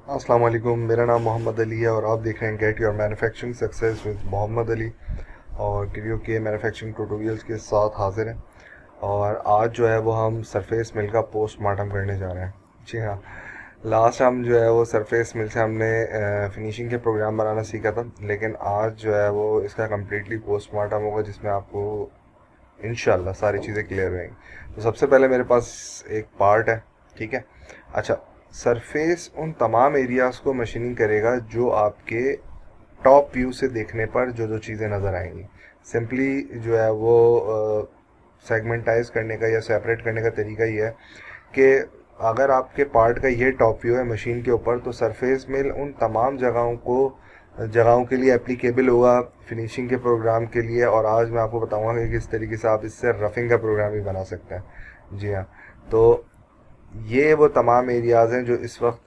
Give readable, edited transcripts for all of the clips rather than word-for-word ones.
अस्सलाम वालेकुम। मेरा नाम मोहम्मद अली है और आप देख रहे हैं get your manufacturing success with Mohammad Ali. और क्रियो के मैन्युफैक्चरिंग ट्यूटोरियल्स के साथ हाजिर हैं। और आज जो है वो हम सरफेस मिल का पोस्टमार्टम करने जा रहे हैं। जी हाँ, लास्ट हम जो है वो सरफेस मिल से हमने फिनिशिंग के प्रोग्राम बनाना सीखा था, लेकिन आज जो है वो इसका कम्प्लीटली पोस्टमार्टम होगा जिसमें आपको इंशाल्लाह सारी चीज़ें क्लियर रहेंगी। तो सबसे पहले मेरे पास एक पार्ट है, ठीक है। अच्छा, सरफेस उन तमाम एरियाज़ को मशीनिंग करेगा जो आपके टॉप व्यू से देखने पर जो जो चीज़ें नज़र आएंगी। सिंपली जो है वो सेगमेंटाइज करने का या सेपरेट करने का तरीका ये है कि अगर आपके पार्ट का ये टॉप व्यू है मशीन के ऊपर, तो सरफेस मिल उन तमाम जगहों के लिए एप्लीकेबल होगा फिनिशिंग के प्रोग्राम के लिए। और आज मैं आपको बताऊंगा कि किस तरीके से आप इससे रफिंग का प्रोग्राम भी बना सकते हैं। जी हाँ, तो ये वो तमाम एरियाज़ हैं जो इस वक्त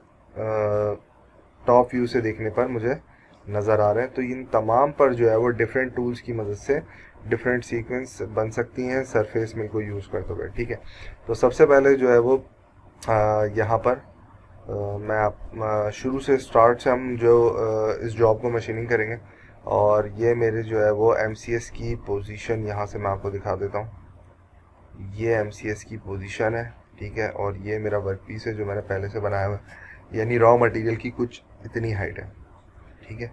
टॉप व्यू से देखने पर मुझे नज़र आ रहे हैं। तो इन तमाम पर जो है वो डिफरेंट टूल्स की मदद से डिफरेंट सीक्वेंस बन सकती हैं सरफेस मिल को यूज़ करते हुए, ठीक है। तो सबसे पहले जो है वो यहाँ पर मैं आप शुरू से स्टार्ट से हम जो इस जॉब को मशीनिंग करेंगे। और ये मेरे जो है वो MCS की पोजीशन यहाँ से मैं आपको दिखा देता हूँ। ये MCS की पोजीशन है, ठीक है। और ये मेरा वर्क पीस है जो मैंने पहले से बनाया हुआ है, यानी रॉ मटेरियल की कुछ इतनी हाइट है, ठीक है।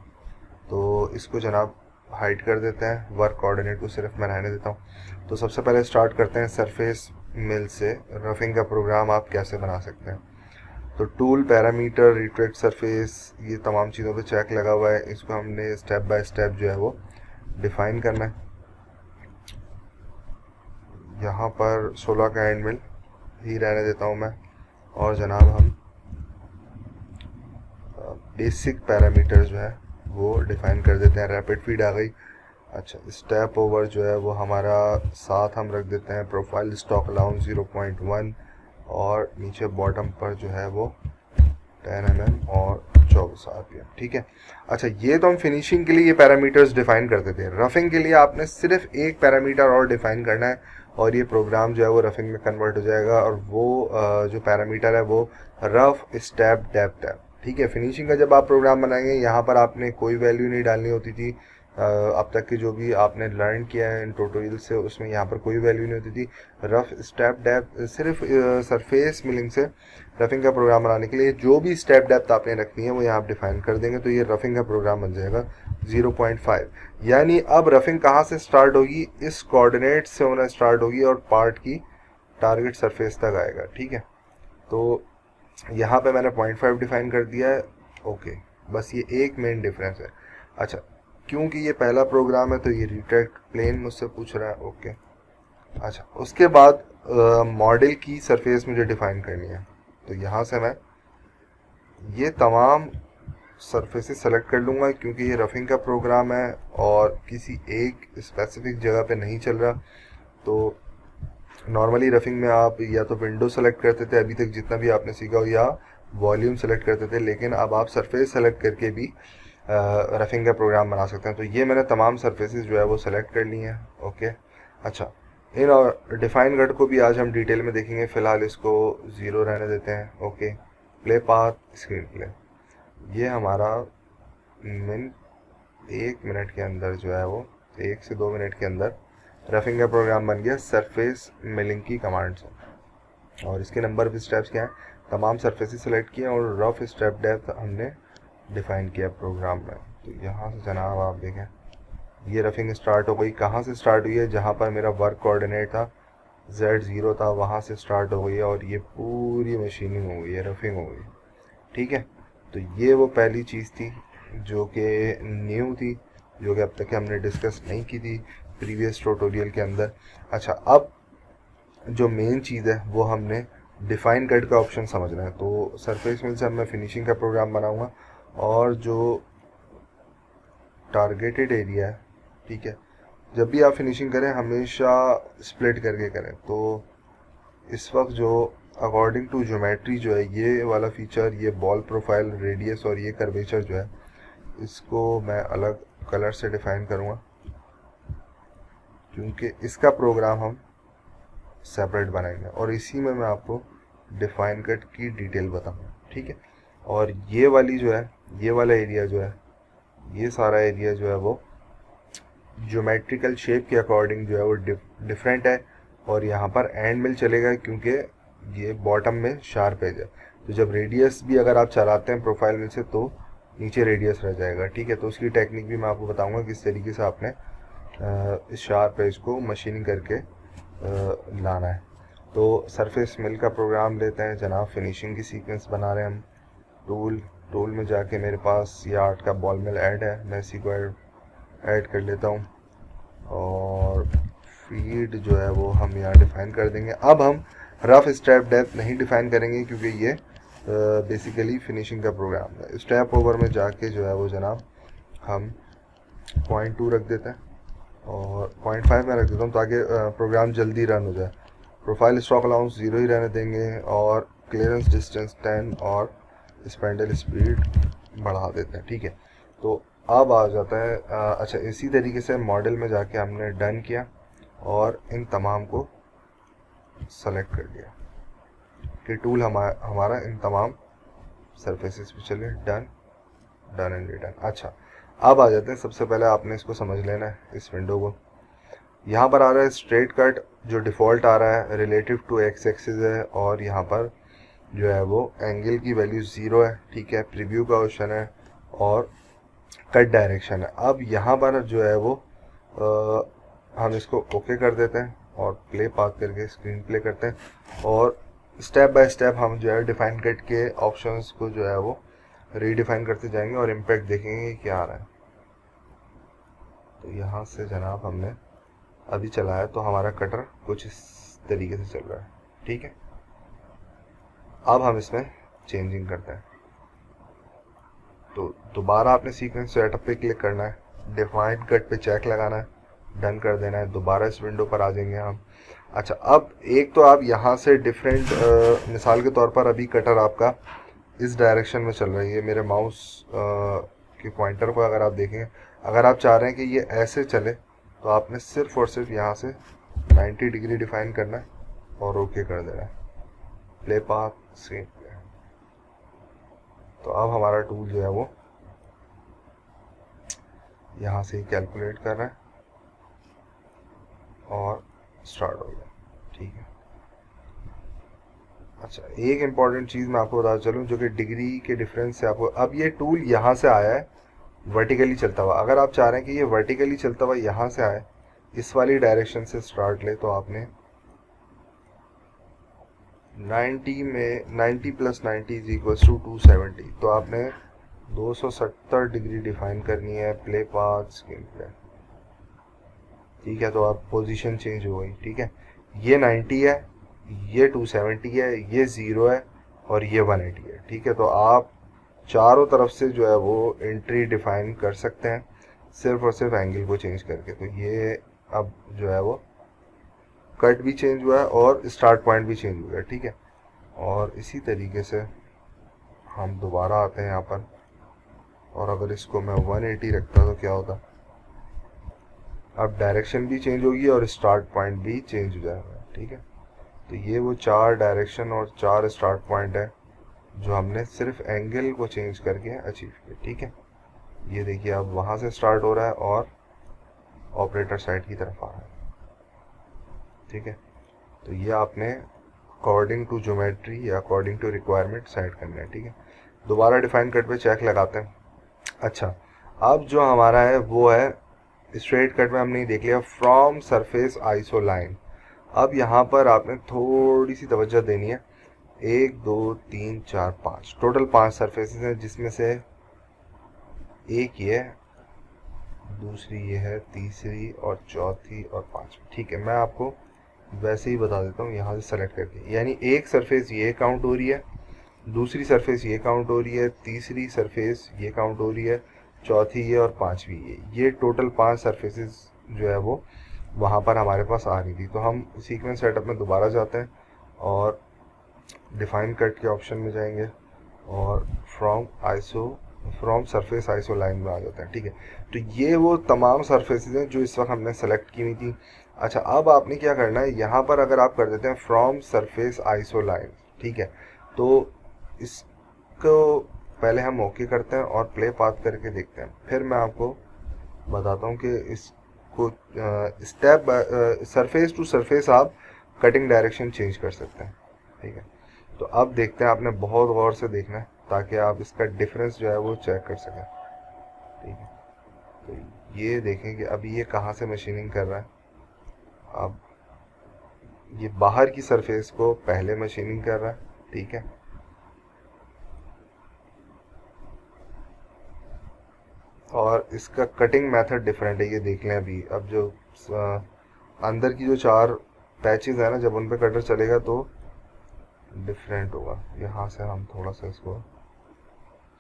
तो इसको जनाब हाइड कर देते हैं, वर्क कोऑर्डिनेट को सिर्फ मैं रहने देता हूँ। तो सबसे पहले स्टार्ट करते हैं सरफेस मिल से रफिंग का प्रोग्राम आप कैसे बना सकते हैं। तो टूल, पैरामीटर, रिट्रैक्ट सरफेस, ये तमाम चीज़ों पे चेक लगा हुआ है। इसको हमने स्टेप बाय स्टेप जो है वो डिफ़ाइन करना है। यहाँ पर 16 का एंड मिल ही रहने देता हूँ मैं। और जनाब हम बेसिक पैरामीटर जो है वो डिफ़ाइन कर देते हैं। रैपिड फीड आ गई। अच्छा, स्टेप ओवर जो है वो हमारा साथ हम रख देते हैं। प्रोफाइल स्टॉक अलाउंस 0.1 और नीचे बॉटम पर जो है वो 10 mm और 24 RPM, ठीक है। अच्छा, ये तो हम फिनिशिंग के लिए ये पैरामीटर्स डिफाइन करते थे। रफिंग के लिए आपने सिर्फ एक पैरामीटर और डिफाइन करना है और ये प्रोग्राम जो है वो रफिंग में कन्वर्ट हो जाएगा। और वो जो पैरामीटर है वो रफ स्टेप डेप्थ है, ठीक है। फिनिशिंग का जब आप प्रोग्राम बनाएंगे यहाँ पर आपने कोई वैल्यू नहीं डालनी होती थी। अब तक की जो भी आपने लर्न किया है इन ट्यूटोरियल से, उसमें यहाँ पर कोई वैल्यू नहीं होती थी। रफ स्टेप डेप्थ सिर्फ सरफेस मिलिंग से रफिंग का प्रोग्राम बनाने के लिए जो भी स्टेप डेप्थ आपने रखनी है वो यहाँ आप डिफाइन कर देंगे, तो ये रफिंग का प्रोग्राम बन जाएगा 0.5। यानी अब रफिंग कहाँ से स्टार्ट होगी, इस कोऑर्डिनेट से होना स्टार्ट होगी और पार्ट की टारगेट सरफेस तक आएगा, ठीक है। तो यहाँ पे मैंने 0.5 डिफाइन कर दिया है, ओके। बस ये एक मेन डिफरेंस है। अच्छा, क्योंकि ये पहला प्रोग्राम है तो ये रिट्रैक्ट प्लेन मुझसे पूछ रहा है, ओके। अच्छा, उसके बाद मॉडल की सरफेस मुझे डिफाइन करनी है। तो यहाँ से मैं ये तमाम सरफेसेस सेलेक्ट कर लूँगा क्योंकि ये रफिंग का प्रोग्राम है और किसी एक स्पेसिफिक जगह पे नहीं चल रहा। तो नॉर्मली रफिंग में आप या तो विंडो सेलेक्ट करते थे अभी तक जितना भी आपने सीखा हो, या वॉल्यूम सेलेक्ट करते थे, लेकिन अब आप सरफेस सेलेक्ट करके भी रफिंग का प्रोग्राम बना सकते हैं। तो ये मैंने तमाम सरफेसेस जो है वो सेलेक्ट कर ली हैं, ओके। अच्छा, इन और डिफाइन गट को भी आज हम डिटेल में देखेंगे, फ़िलहाल इसको 0 रहने देते हैं, okay. Play path screen play, ये हमारा मिन 1 मिनट के अंदर जो है वो 1 से 2 मिनट के अंदर रफिंग का प्रोग्राम बन गया सरफेस मिलिंग की कमांड से। और इसके नंबर ऑफ स्टेप्स क्या हैं, तमाम सरफेसेस सेलेक्ट किए और रफ स्टेप डेप्थ हमने डिफाइन किया प्रोग्राम में। तो यहाँ से जनाब आप देखें ये रफिंग स्टार्ट हो गई। कहाँ से स्टार्ट हुई है, जहाँ पर मेरा वर्क कोऑर्डिनेट था Z0 था, वहाँ से स्टार्ट हो गई है और ये पूरी मशीनिंग हो गई है, रफिंग हो गई, ठीक है। तो ये वो पहली चीज़ थी जो कि न्यू थी, जो कि अब तक हमने डिस्कस नहीं की थी प्रीवियस ट्यूटोरियल के अंदर। अच्छा, अब जो मेन चीज़ है वो हमने डिफाइन कट का ऑप्शन समझना है। तो सरफेस मिल से अब मैं फिनिशिंग का प्रोग्राम बनाऊंगा और जो टारगेटेड एरिया है, ठीक है, जब भी आप फिनिशिंग करें हमेशा स्प्लिट करके करें। तो इस वक्त जो अकॉर्डिंग टू ज्योमेट्री जो है ये वाला फीचर, ये बॉल प्रोफाइल, रेडियस और ये कर्वेचर जो है इसको मैं अलग कलर से डिफाइन करूँगा क्योंकि इसका प्रोग्राम हम सेपरेट बनाएंगे और इसी में मैं आपको डिफाइन कट की डिटेल बताऊंगा, ठीक है। और ये वाली जो है, ये वाला एरिया जो है, ये सारा एरिया जो है वो ज्योमेट्रिकल शेप के अकॉर्डिंग जो है वो डिफरेंट है, और यहाँ पर एंड मिल चलेगा क्योंकि ये बॉटम में शार्प एज है। तो जब रेडियस भी अगर आप चलाते हैं प्रोफाइल मिल से तो नीचे रेडियस रह जाएगा, ठीक है। तो उसकी टेक्निक भी मैं आपको बताऊंगा किस तरीके से आपने इस शार्प एज को मशीनिंग करके लाना है। तो सरफेस मिल का प्रोग्राम लेते हैं जनाब, फिनिशिंग की सीक्वेंस बना रहे हैं हम। टूल में जाके मेरे पास ये आर्ट का बॉल मिल ऐड है, मैं इसी को ऐड कर लेता हूँ, और फीड जो है वो हम यहाँ डिफाइन कर देंगे। अब हम रफ स्टेप डेप्थ नहीं डिफाइन करेंगे क्योंकि ये बेसिकली फिनिशिंग का प्रोग्राम है। स्टेप ओवर में जाके जो है वो जनाब हम 0.2 रख देते हैं और 0.5 में रख देता हूँ ताकि प्रोग्राम जल्दी रन हो जाए। प्रोफाइल स्टॉक अलाउंस 0 ही रहने देंगे और क्लियरेंस डिस्टेंस 10 और स्पेंडल स्पीड बढ़ा देते हैं, ठीक है। तो अब आ जाता है अच्छा, इसी तरीके से मॉडल में जाके हमने डन किया और इन तमाम को सेलेक्ट कर लिया कि टूल हमारा इन तमाम सरफेसेस पे चले। Done and return. अच्छा, अब आ जाते हैं, सबसे पहले आपने इसको समझ लेना है, इस विंडो को। यहाँ पर आ रहा है स्ट्रेट कट, जो डिफ़ॉल्ट आ रहा है रिलेटिव टू एक्स एक्सिस है, और यहाँ पर जो है वो एंगल की वैल्यू 0 है, ठीक है। प्रीव्यू का ऑप्शन है और कट डायरेक्शन है। अब यहाँ पर जो है वो हम इसको ओके कर देते हैं और प्ले पाथ करके स्क्रीन प्ले करते हैं, और स्टेप बाय स्टेप हम जो है डिफाइन कट के ऑप्शंस को जो है वो रीडिफाइन करते जाएंगे और इम्पैक्ट देखेंगे क्या आ रहा है। तो यहाँ से जनाब हमने अभी चलाया तो हमारा कटर कुछ इस तरीके से चल रहा है, ठीक है। अब हम इसमें चेंजिंग करते हैं। तो दोबारा आपने सीक्वेंस सेटअप पे क्लिक करना है, डिफाइन कट पे चेक लगाना है, डन कर देना है। दोबारा इस विंडो पर आ जाएंगे हम। अच्छा, अब एक तो आप यहाँ से डिफरेंट मिसाल के तौर पर अभी कटर आपका इस डायरेक्शन में चल रही है। मेरे माउस के पॉइंटर को अगर आप देखें, अगर आप चाह रहे हैं कि ये ऐसे चले तो आपने सिर्फ और सिर्फ यहाँ से 90 डिग्री डिफाइन करना है और ओके कर देना है। Play path save. तो अब हमारा टूल जो है वो यहाँ से ही कैलकुलेट कर रहा है और स्टार्ट हो गया, ठीक है। अच्छा, एक इम्पॉर्टेंट चीज़ मैं आपको बताता चलूँ जो कि डिग्री के डिफरेंस से आपको, अब ये टूल यहाँ से आया है वर्टिकली चलता हुआ। अगर आप चाह रहे हैं कि ये वर्टिकली चलता हुआ यहाँ से आए, इस वाली डायरेक्शन से स्टार्ट ले, तो आपने 90 में 90 + 90 इज इक्वल्स टू 270, तो आपने 270 डिग्री डिफाइन करनी है। प्ले पाथ स्क्रीन प्ले, ठीक है। तो आप पोजीशन चेंज हो गई, ठीक है। ये 90 है, ये 270 है, ये 0 है और ये 180 है, ठीक है। तो आप चारों तरफ से जो है वो एंट्री डिफाइन कर सकते हैं सिर्फ और सिर्फ एंगल को चेंज करके। तो ये अब जो है वो कट भी चेंज हुआ है और स्टार्ट पॉइंट भी चेंज हुआ है, ठीक है। और इसी तरीके से हम दोबारा आते हैं यहाँ पर, और अगर इसको मैं 180 रखता तो क्या होता, अब डायरेक्शन भी चेंज होगी और स्टार्ट पॉइंट भी चेंज हो जाएगा, ठीक है। तो ये वो 4 डायरेक्शन और 4 स्टार्ट पॉइंट है जो हमने सिर्फ एंगल को चेंज करके अचीव किया, ठीक है। ये देखिए अब वहाँ से स्टार्ट हो रहा है और ऑपरेटर साइड की तरफ आ रहा है, ठीक है। तो ये आपने अकॉर्डिंग टू ज्योमेट्री या अकॉर्डिंग टू रिक्वायरमेंट सेट करना है, ठीक है। दोबारा डिफाइन कट पे चेक लगाते हैं। अच्छा, अब जो हमारा है वो है स्ट्रेट कट में हमने देख लिया फ्रॉम सरफेस आइसो लाइन। अब यहाँ पर आपने थोड़ी सी तवज्जो देनी है। 1 2 3 4 5 टोटल 5 सरफेसेस हैं, जिसमें से एक ये है, दूसरी ये है, तीसरी और चौथी और पांचवी, ठीक है। मैं आपको वैसे ही बता देता हूँ यहाँ से सेलेक्ट करके, यानी एक सरफेस ये काउंट हो रही है, दूसरी सरफेस ये काउंट हो रही है, तीसरी सरफेस ये काउंट हो रही है, चौथी ये और पांचवी ये टोटल 5 सरफेसेस जो है वो वहाँ पर हमारे पास आ रही थी। तो हम सीक्वेंस सेटअप में दोबारा जाते हैं और डिफाइन कट के ऑप्शन में जाएंगे और फ्रॉम सरफेस आइसो लाइन में आ जाते हैं, ठीक है। तो ये वो तमाम सरफेसेस हैं जो इस वक्त हमने सेलेक्ट की हुई थी। अच्छा, अब आपने क्या करना है, यहाँ पर अगर आप कर देते हैं फ्रॉम सरफेस आइसो लाइन, ठीक है, तो इस इसको पहले हम ओके करते हैं और प्ले पाथ करके देखते हैं, फिर मैं आपको बताता हूँ कि इसको स्टेप सरफेस टू सरफेस आप कटिंग डायरेक्शन चेंज कर सकते हैं। ठीक है, तो अब देखते हैं, आपने बहुत गौर से देखना है ताकि आप इसका डिफरेंस जो है वो चेक कर सकें। ठीक है, तो ये देखें कि अभी ये कहाँ से मशीनिंग कर रहा है। अब ये बाहर की सरफेस को पहले मशीनिंग कर रहा है। ठीक है, और इसका कटिंग मेथड डिफरेंट है, ये देख लें। अभी अब जो अंदर की जो 4 पैचेस है ना, जब उन पे कटर चलेगा तो डिफरेंट होगा। यहाँ से हम थोड़ा सा इसको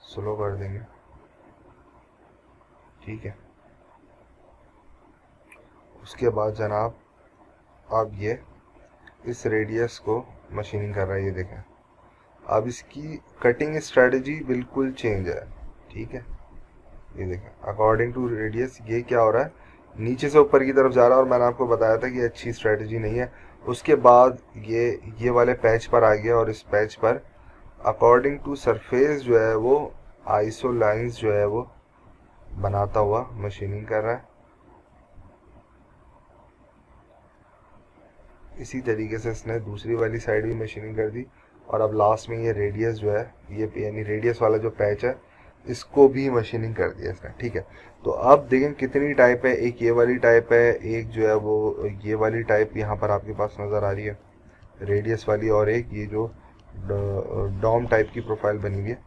स्लो कर देंगे। ठीक है, उसके बाद जनाब अब ये इस रेडियस को मशीनिंग कर रहा है, ये देखें। अब इसकी कटिंग स्ट्रेटजी बिल्कुल चेंज है। ठीक है, ये देखें, अकॉर्डिंग टू रेडियस ये क्या हो रहा है, नीचे से ऊपर की तरफ जा रहा है, और मैंने आपको बताया था कि अच्छी स्ट्रेटजी नहीं है। उसके बाद ये वाले पैच पर आ गया, और इस पैच पर अकॉर्डिंग टू सरफेस जो है वो आइसो लाइंस जो है वो बनाता हुआ मशीनिंग कर रहा है। इसी तरीके से इसने दूसरी वाली साइड भी मशीनिंग कर दी, और अब लास्ट में ये रेडियस जो है, ये यानी रेडियस वाला जो पैच है, इसको भी मशीनिंग कर दिया इसने। ठीक है, तो अब देखें कितनी टाइप है। एक ये वाली टाइप है, एक जो है वो ये वाली टाइप यहाँ पर आपके पास नज़र आ रही है, रेडियस वाली, और एक ये जो डॉम टाइप की प्रोफाइल बनी हुई है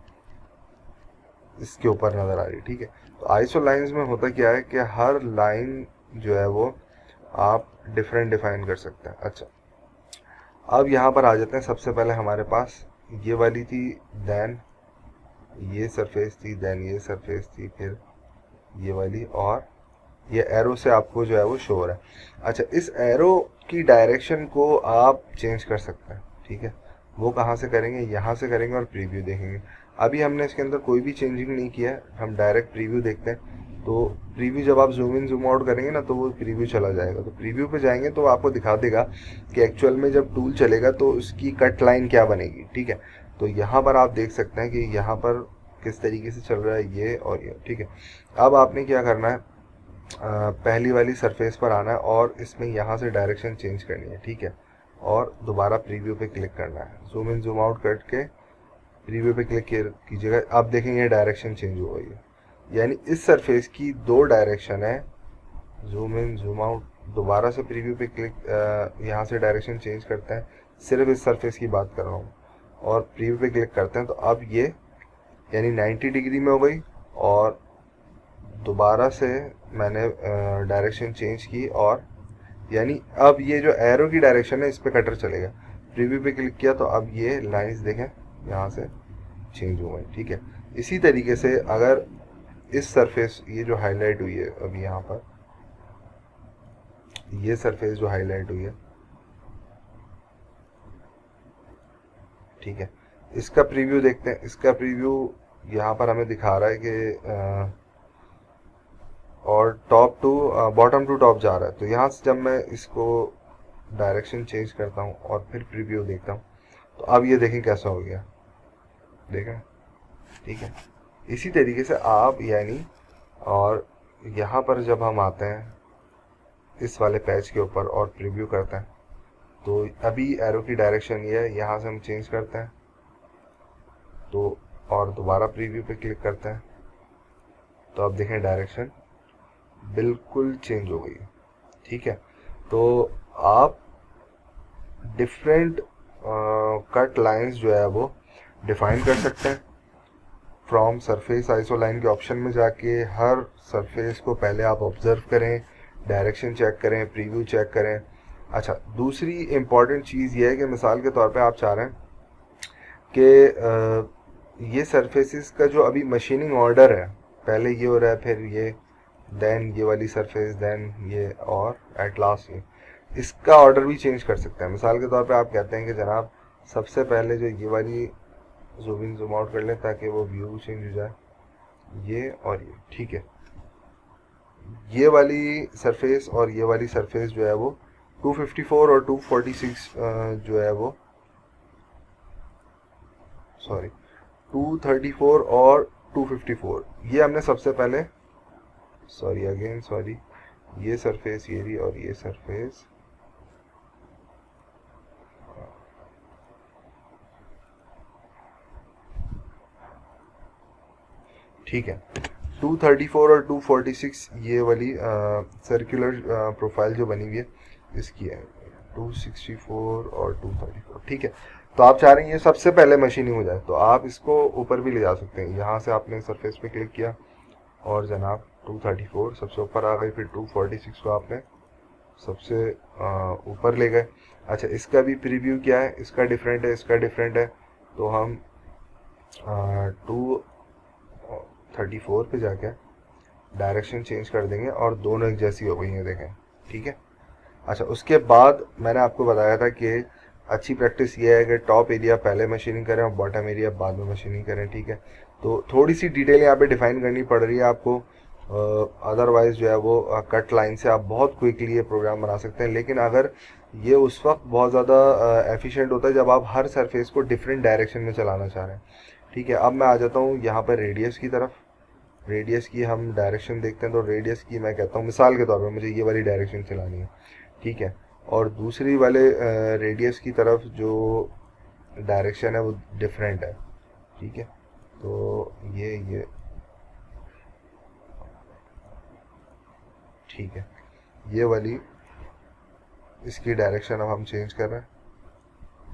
इसके ऊपर नज़र आ रही है। ठीक है, तो आइसो लाइंस में होता क्या है कि हर लाइन जो है वो आप डिफरेंट डिफाइन कर सकते हैं। अच्छा, अब यहाँ पर आ जाते हैं। सबसे पहले हमारे पास ये वाली थी, देन ये सरफेस थी, देन ये सरफेस थी, फिर ये वाली, और ये एरो से आपको जो है वो शो हो रहा है। अच्छा, इस एरो की डायरेक्शन को आप चेंज कर सकते हैं। ठीक है, वो कहाँ से करेंगे, यहाँ से करेंगे और प्रीव्यू देखेंगे। अभी हमने इसके अंदर कोई भी चेंजिंग नहीं किया है, हम डायरेक्ट प्रीव्यू देखते हैं। तो प्रीव्यू जब आप जूम इन जूम आउट करेंगे ना, तो वो प्रीव्यू चला जाएगा। तो प्रीव्यू पे जाएंगे तो आपको दिखा देगा कि एक्चुअल में जब टूल चलेगा तो उसकी कट लाइन क्या बनेगी। ठीक है, तो यहाँ पर आप देख सकते हैं कि यहाँ पर किस तरीके से चल रहा है ये और ये। ठीक है, अब आपने क्या करना है, पहली वाली सरफेस पर आना है और इसमें यहाँ से डायरेक्शन चेंज करनी है। ठीक है, और दोबारा प्रीव्यू पे क्लिक करना है, जूम इन जूम आउट करके प्रीव्यू पे क्लिक कीजिएगा। आप देखेंगे डायरेक्शन चेंज हो गई है, यानी इस सरफेस की 2 डायरेक्शन है। जूम इन जूम आउट, दोबारा से प्रीव्यू पे क्लिक, यहाँ से डायरेक्शन चेंज करते हैं, सिर्फ इस सरफेस की बात कर रहा हूँ, और प्रीव्यू पे क्लिक करते हैं तो अब ये यानी 90 डिग्री में हो गई, और दोबारा से मैंने डायरेक्शन चेंज की, और यानी अब ये जो एरो की डायरेक्शन है इस पे कटर चलेगा। प्रीव्यू पे क्लिक किया तो अब ये लाइंस देखें यहाँ से चेंज हो गई। ठीक है, इसी तरीके से अगर इस सरफेस ये जो हाईलाइट हुई है अभी यहाँ पर, ये सरफेस जो हाईलाइट हुई है, ठीक है, इसका प्रीव्यू देखते हैं। इसका प्रीव्यू यहाँ पर हमें दिखा रहा है कि और top to bottom to top जा रहा है। तो यहाँ से जब मैं इसको डायरेक्शन चेंज करता हूँ और फिर प्रीव्यू देखता हूँ तो अब ये देखें कैसा हो गया, देखें। ठीक है, इसी तरीके से आप यानी, और यहाँ पर जब हम आते हैं इस वाले पैच के ऊपर और प्रीव्यू करते हैं तो अभी एरो की डायरेक्शन ये है, यहाँ से हम चेंज करते हैं तो, और दोबारा प्रीव्यू पे क्लिक करते हैं तो अब देखें डायरेक्शन बिल्कुल चेंज हो गई। ठीक है, तो आप डिफरेंट कट लाइंस जो है वो डिफाइन कर सकते हैं फ्रॉम सरफेस आइसो लाइन के ऑप्शन में जाके। हर सरफेस को पहले आप ऑब्जर्व करें, डायरेक्शन चेक करें, प्रीव्यू चेक करें। अच्छा, दूसरी इम्पॉर्टेंट चीज़ ये है कि मिसाल के तौर पे आप चाह रहे हैं कि ये सरफेसेस का जो अभी मशीनिंग ऑर्डर है, पहले ये हो रहा है, फिर ये, देन ये वाली सरफेस, देन ये, और एट लास्ट ये, इसका ऑर्डर भी चेंज कर सकते हैं। मिसाल के तौर पे आप कहते हैं कि जनाब सबसे पहले जो ये वाली जूम इन जूम आउट कर लें ताकि वो व्यू चेंज हो जाए, ये और ये। ठीक है, ये वाली सरफेस और ये वाली सरफेस जो है वो 254 और 246 जो है वो, सॉरी 234 और 254 ये हमने सबसे पहले, सॉरी अगेन सॉरी, ये सरफेस ये रही और ये सरफेस, ठीक है। 234 और 246 ये वाली सर्कुलर प्रोफाइल जो बनी हुई है इसकी है, 264 और 234, ठीक है। तो आप चाह रहे हैं ये सबसे पहले मशीनिंग हो जाए, तो आप इसको ऊपर भी ले जा सकते हैं। यहाँ से आपने सरफेस पे क्लिक किया और जनाब 234 सबसे ऊपर आ गई, फिर 246 को आपने सबसे ऊपर ले गए। अच्छा, इसका भी प्रीव्यू क्या है, इसका डिफरेंट है, इसका डिफरेंट है, तो हम 234 पे जाके डायरेक्शन चेंज कर देंगे और दोनों एक जैसी हो गई हैं, देखें, ठीक है। अच्छा, उसके बाद मैंने आपको बताया था कि अच्छी प्रैक्टिस ये है कि टॉप एरिया पहले मशीनिंग करें और बॉटम एरिया बाद में मशीनिंग करें, ठीक है। तो थोड़ी सी डिटेल यहाँ पे डिफाइन करनी पड़ रही है आपको, अदरवाइज जो है वो कट लाइन से आप बहुत क्विकली ये प्रोग्राम बना सकते हैं। लेकिन अगर ये उस वक्त बहुत ज़्यादा एफिशिएंट होता है जब आप हर सरफेस को डिफरेंट डायरेक्शन में चलाना चाह रहे हैं, ठीक है। अब मैं आ जाता हूँ यहाँ पर रेडियस की तरफ। रेडियस की हम डायरेक्शन देखते हैं, तो रेडियस की मैं कहता हूँ मिसाल के तौर पर मुझे ये वाली डायरेक्शन चलानी है, ठीक है। और दूसरी वाले रेडियस की तरफ जो डायरेक्शन है वो डिफरेंट है, ठीक है। तो ये ठीक है, ये वाली इसकी डायरेक्शन अब हम चेंज कर रहे हैं,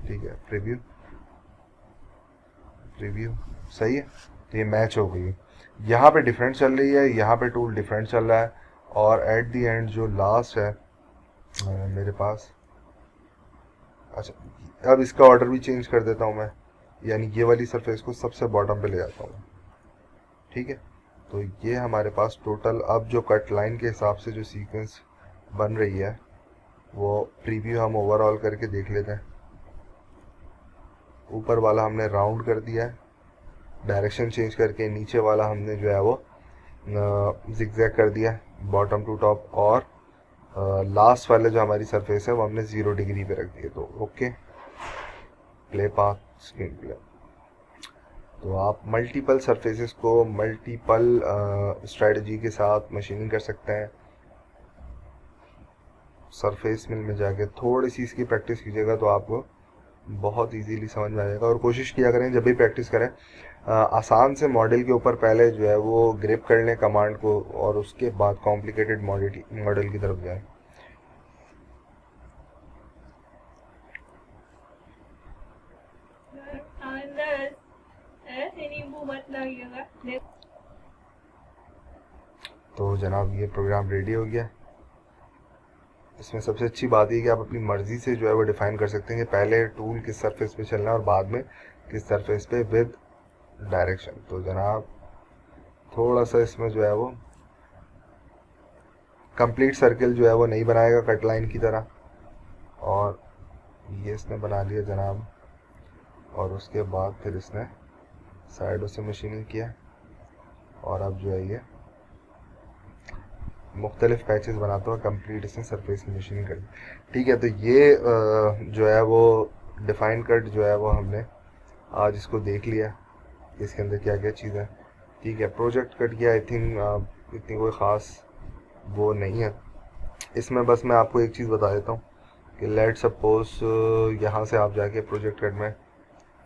ठीक है। प्रीव्यू प्रीव्यू सही है, तो ये मैच हो गई। यहाँ पे डिफरेंट चल रही है, यहाँ पे टूल डिफरेंट चल रहा है, और एट दी एंड जो लास्ट है मेरे पास, अच्छा अब इसका ऑर्डर भी चेंज कर देता हूँ मैं, यानी ये वाली सरफेस को सबसे बॉटम पे ले जाता हूँ, ठीक है। तो ये हमारे पास टोटल अब जो कट लाइन के हिसाब से जो सीक्वेंस बन रही है वो प्रीव्यू हम ओवरऑल करके देख लेते हैं। ऊपर वाला हमने राउंड कर दिया है डायरेक्शन चेंज करके, नीचे वाला हमने जो है वो जिगजैग कर दिया है बॉटम टू टॉप, और लास्ट वाले जो हमारी सरफेस है वो हमने 0 डिग्री पे रख दिए। तो okay, play path screen play. तो आप मल्टीपल सरफेसेस को मल्टीपल स्ट्रेटजी के साथ मशीनिंग कर सकते हैं। सरफेस मिल में जाके थोड़ी सी इसकी प्रैक्टिस कीजिएगा तो आपको बहुत इजीली समझ में आ जाएगा। और कोशिश किया करें जब भी प्रैक्टिस करें आसान से मॉडल के ऊपर पहले जो है वो ग्रिप कर लें कमांड को, और उसके बाद कॉम्प्लिकेटेड मॉडल की तरफ जाएं। तो जनाब ये प्रोग्राम रेडी हो गया। इसमें सबसे अच्छी बात ये कि आप अपनी मर्ज़ी से जो है वो डिफ़ाइन कर सकते हैं कि पहले टूल किस सरफेस पे चलना है और बाद में किस सरफेस पे विद डायरेक्शन। तो जनाब थोड़ा सा इसमें जो है वो कंप्लीट सर्कल जो है वो नहीं बनाएगा कट लाइन की तरह, और ये इसने बना लिया जनाब, और उसके बाद फिर इसने साइडों से मशीनिंग किया, और अब जो है ये मुख्तलिफ पैचेस बनाता हुआ कंप्लीट इसने सरफेस की मशीनिंग कर दी, ठीक है। तो ये जो है वो डिफ़ाइन कट जो है वो हमने आज इसको देख लिया, इसके अंदर क्या क्या चीज़ है, ठीक है। प्रोजेक्ट कट किया, आई थिंक इतनी कोई ख़ास वो नहीं है इसमें। बस मैं आपको एक चीज़ बता देता हूँ कि लेट सपोज यहाँ से आप जाके प्रोजेक्ट कट में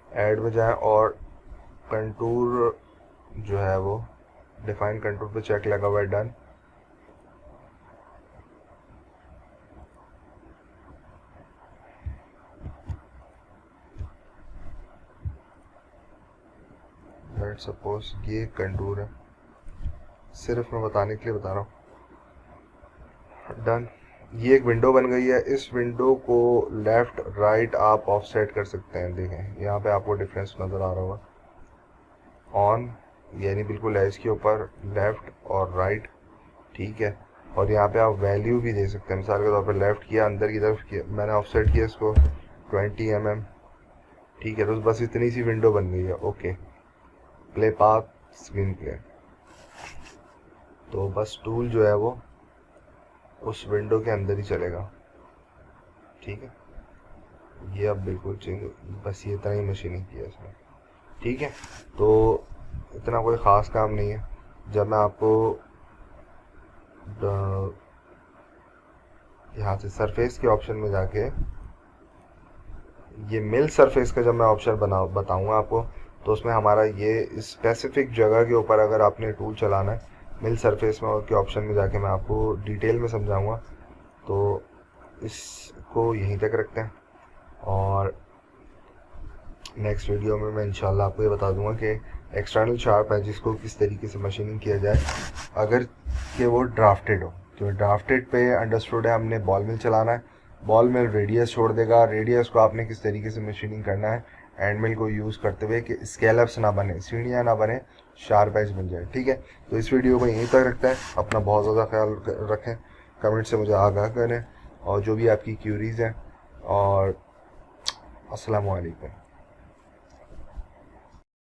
ऐड में जाएं और कंटूर जो है वो डिफाइन कंटूर पे चेक लगा हुआ है, डन। लेट सपोज ये कंटूर है, सिर्फ मैं बताने के लिए बता रहा हूँ, डन। ये एक विंडो बन गई है। इस विंडो को लेफ़्ट राइट आप ऑफसेट कर सकते हैं। देखें यहाँ पे आपको डिफरेंस नज़र आ रहा होगा, ऑन यानी बिल्कुल एज के ऊपर लेफ़्ट और राइट, ठीक है। और यहाँ पे आप वैल्यू भी दे सकते हैं, मिसाल के तौर पर लेफ़्ट किया अंदर की तरफ किया, मैंने ऑफसेट किया इसको 20 mm, ठीक है। तो बस इतनी सी विंडो बन गई है, okay. Play path screen play. तो बस टूल जो है वो उस विंडो के अंदर ही चलेगा, ठीक है। ये अब बिल्कुल चेंज, बस ये इतना ही मशीनिंग किया इसमें। ठीक है, तो इतना कोई ख़ास काम नहीं है। जब मैं आपको यहाँ से सरफेस के ऑप्शन में जाके ये मिल सरफेस का जब मैं ऑप्शन बताऊंगा आपको, तो उसमें हमारा ये स्पेसिफिक जगह के ऊपर अगर आपने टूल चलाना है, मिल सरफेस में और के ऑप्शन में जाके मैं आपको डिटेल में समझाऊंगा। तो इसको यहीं तक रखते हैं और नेक्स्ट वीडियो में मैं इंशाल्लाह आपको ये बता दूंगा कि एक्सटर्नल शार्प एजेस को किस तरीके से मशीनिंग किया जाए अगर कि वो ड्राफ्टेड हो। तो ड्राफ्टेड पे अंडरस्टूड है, हमने बॉल मिल चलाना है, बॉल मिल रेडियस छोड़ देगा, रेडियस को आपने किस तरीके से मशीनिंग करना है एंड मिल को यूज़ करते हुए कि स्केलअप्स ना बने, सीढ़ियाँ ना बने, शार्प एज बन जाए। ठीक है, तो इस वीडियो को यहीं तक रखते हैं। अपना बहुत ज़्यादा ख्याल रखें, कमेंट से मुझे आगाह करें और जो भी आपकी क्यूरीज़ हैं, और अस्सलाम वालेकुम।